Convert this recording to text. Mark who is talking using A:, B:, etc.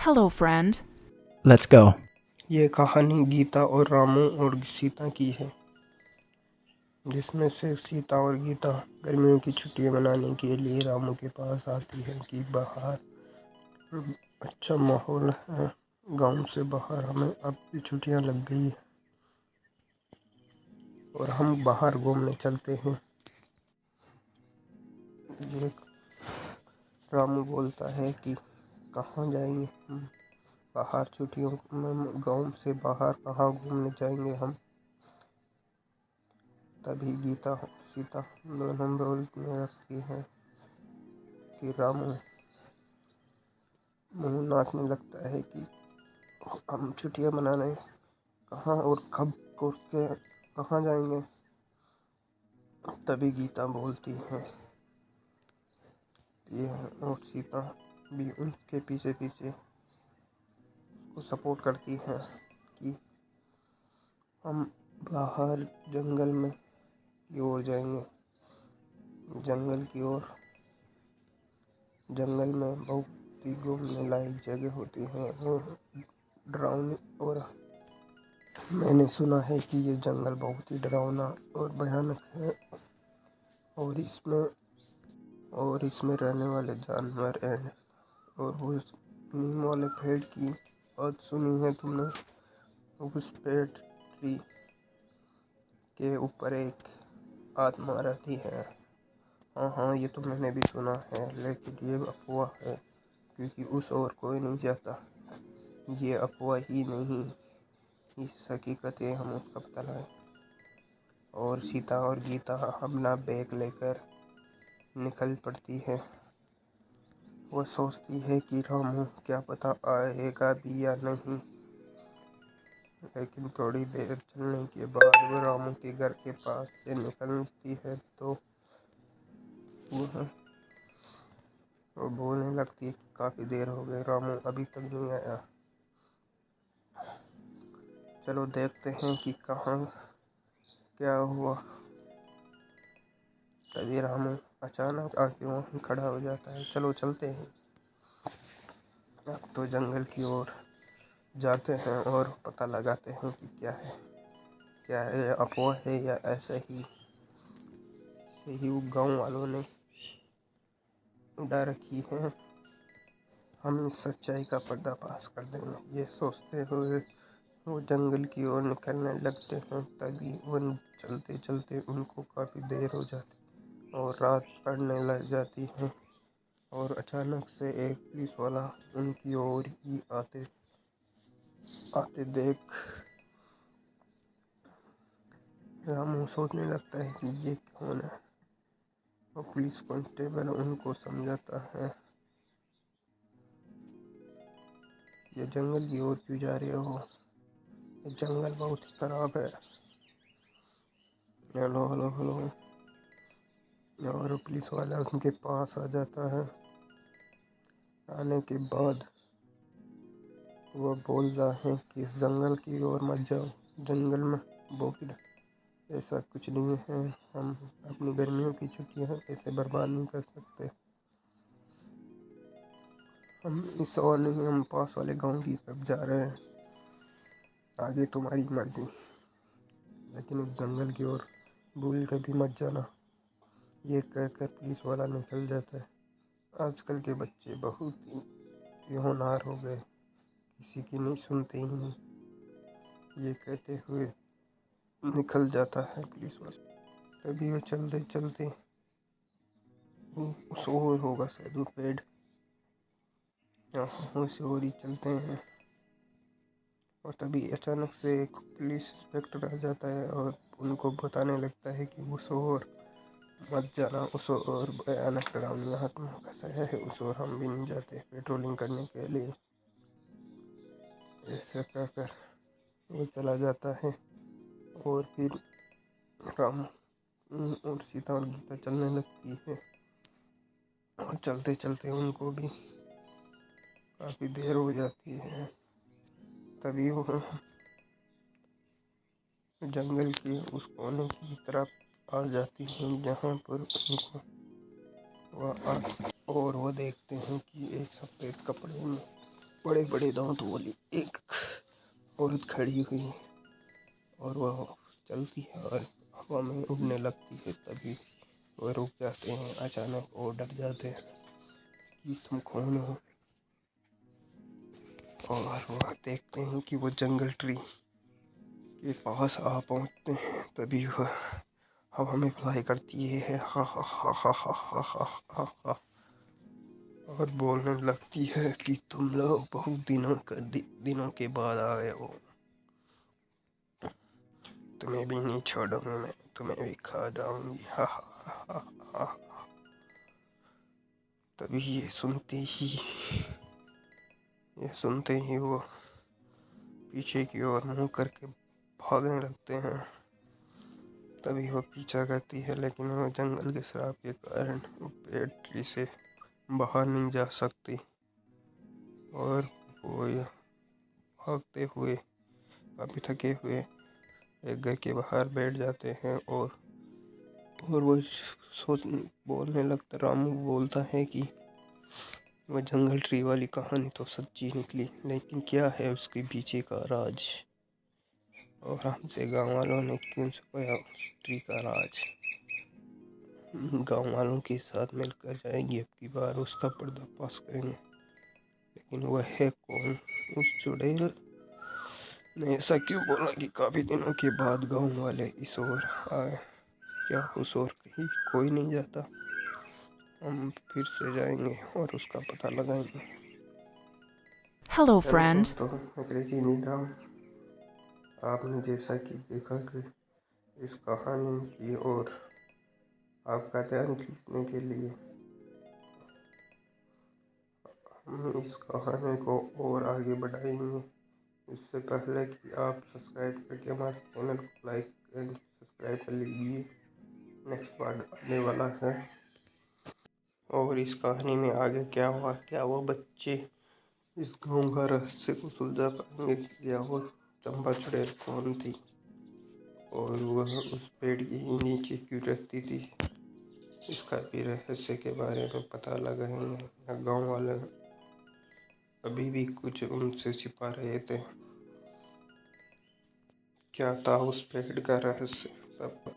A: Hello, friend.
B: Let's go.
C: ये कहानी गीता और रामू और सीता की है, जिसमें से सीता और गीता गर्मियों की छुट्टियां मनाने के लिए रामू के पास आती है कि बाहर अच्छा माहौल है, गांव से बाहर हमें अब की छुट्टियां लग गई है और हम बाहर घूमने चलते हैं। ये रामू बोलता है कि कहाँ जाएंगे हम बाहर छुट्टियों में, गांव से बाहर कहाँ घूमने जाएंगे हम। तभी गीता और सीता दोनों बोलने लगती है कि रामू मुंह नाचने लगता है कि हम छुट्टियां मनाने कहाँ और कब के कहाँ जाएंगे। तभी गीता बोलती है ये और सीता भी उनके पीछे पीछे उसको सपोर्ट करती है कि हम बाहर जंगल में की ओर जाएंगे। जंगल की ओर, जंगल में बहुत ही घूमने लायक जगह होती है और डरावनी, और मैंने सुना है कि ये जंगल बहुत ही डरावना और भयानक है और इसमें रहने वाले जानवर हैं। और वो नीम वाले पेड़ की बात सुनी है तुमने? उस पेड़ ट्री के ऊपर एक आत्मा रहती है। हाँ, ये तो मैंने भी सुना है, लेकिन ये अफवाह है क्योंकि उस ओर कोई नहीं जाता। ये अफवाह ही नहीं, इस हकीकत हम उसका पता लगाएं। और सीता और गीता अपना बैग लेकर निकल पड़ती है। वह सोचती है कि रामू क्या पता आएगा भी या नहीं, लेकिन थोड़ी देर चलने के बाद वह रामू के घर के पास से निकलती है तो वो बोलने लगती है कि काफ़ी देर हो गई, रामू अभी तक नहीं आया, चलो देखते हैं कि कहाँ क्या हुआ। तभी रामू अचानक आके वहीं खड़ा हो जाता है। चलो चलते हैं, अब तो जंगल की ओर जाते हैं और पता लगाते हैं कि क्या है, अफवाह है या ऐसे ही वो गांव वालों ने उड़ा रखी है। हम इस सच्चाई का पर्दाफाश कर देंगे, ये सोचते हुए वो जंगल की ओर निकलने लगते हैं। तभी वो चलते चलते उनको काफ़ी देर हो जाती और रात पड़ने लग जाती है और अचानक से एक पुलिस वाला उनकी ओर ही आते आते देख रामू सोचने लगता है कि ये कौन है। और पुलिस कांस्टेबल उनको समझाता है, ये जंगल की ओर क्यों जा रहे हो, ये जंगल बहुत ही खराब है। Hello hello hello. और पुलिस वाला उनके पास आ जाता है। आने के बाद वह बोल रहा है कि इस जंगल की ओर मत जाओ, जंगल में बहुत ऐसा कुछ नहीं है, हम अपनी गर्मियों की छुट्टियां ऐसे बर्बाद नहीं कर सकते। हम इस और नहीं, हम पास वाले गांव की तरफ जा रहे हैं, आगे तुम्हारी मर्जी, लेकिन उस जंगल की ओर भूल कर भी मत जाना। ये कहकर पुलिस वाला निकल जाता है। आजकल के बच्चे बहुत ही होनहार हो गए, किसी की नहीं सुनते ही नहीं, ये कहते हुए निकल जाता है पुलिस वाला। तभी वो चलते चलते उस ओर होगा शायद वो पेड़, यहाँ उस ओर ही चलते हैं। और तभी अचानक से एक पुलिस इंस्पेक्टर आ जाता है और उनको बताने लगता है कि उस ओर मत जाना, उस ओर भयानक डरावनी आत्मा का शहर है, उस ओर हम भी नहीं जाते पेट्रोलिंग करने के लिए। ऐसा कहकर वो चला जाता है और फिर राम और सीता और गीता चलने लगती है। और चलते चलते उनको भी काफ़ी देर हो जाती है। तभी वो जंगल के उस कोने की तरफ आ जाती हैं जहाँ पर उनको और वो देखते हैं कि एक सफ़ेद कपड़े में बड़े बड़े दांतों वाली एक औरत खड़ी हुई है और वह चलती है और हवा में उड़ने लगती है। तभी वह रुक जाते हैं अचानक और डर जाते हैं कि तुम कौन हो। और वह देखते हैं कि वो जंगल ट्री के पास आ पहुंचते हैं। तभी वह हवा में फ्लाई करती है, हा हा हा हा हा हा हा हा हा, और बोलने लगती है कि तुम लोग बहुत दिनों के बाद आए हो, तुम्हें भी नहीं छोड़ूंगी मैं, तुम्हें भी खा जाऊंगी, हा हा हा हा हा। तभी ये सुनते ही वो पीछे की ओर मुंह करके भागने लगते हैं। तभी वो पीछा करती है, लेकिन वो जंगल के श्राप के कारण वो पेड़ ट्री से बाहर नहीं जा सकती और वो भागते हुए काफी थके हुए एक घर के बाहर बैठ जाते हैं। और वो सोच बोलने लगता, रामू बोलता है कि वो जंगल ट्री वाली कहानी तो सच्ची निकली, लेकिन क्या है उसके पीछे का राज, और हमसे गांव वालों ने क्यों छुपाया उस ट्री का राज। गांव वालों के साथ मिलकर जाएंगे, अब की बार उसका पर्दाफाश करेंगे। लेकिन वह है कौन? उस चुड़ैल ने ऐसा क्यों बोला कि काफी दिनों के बाद गांव वाले इस ओर आए? क्या उस ओर कहीं कोई नहीं जाता? हम फिर से जाएंगे और उसका पता लगाएंगे।
A: Hello,
C: hello
A: friend.
C: दोस्तों, मैं कृषि निंदा हूँ। आपने जैसा कि देखा कि इस कहानी की ओर आपका ध्यान खींचने के लिए हम इस कहानी को और आगे बढ़ाएंगे। इससे पहले कि आप सब्सक्राइब करके हमारे चैनल को लाइक एंड सब्सक्राइब कर लीजिए। नेक्स्ट पार्ट आने वाला है। और इस कहानी में आगे क्या हुआ, क्या वो बच्चे इस गांव का रहस्य को सुलझा पाएंगे, क्या वो चंपा चुड़ैल कौन थी और वह उस पेड़ के ही नीचे क्यों रहती थी, इसका भी रहस्य के बारे में पता लगाएंगे। गांव वाले अभी भी कुछ उनसे छिपा रहे थे, क्या था उस पेड़ का रहस्य, सब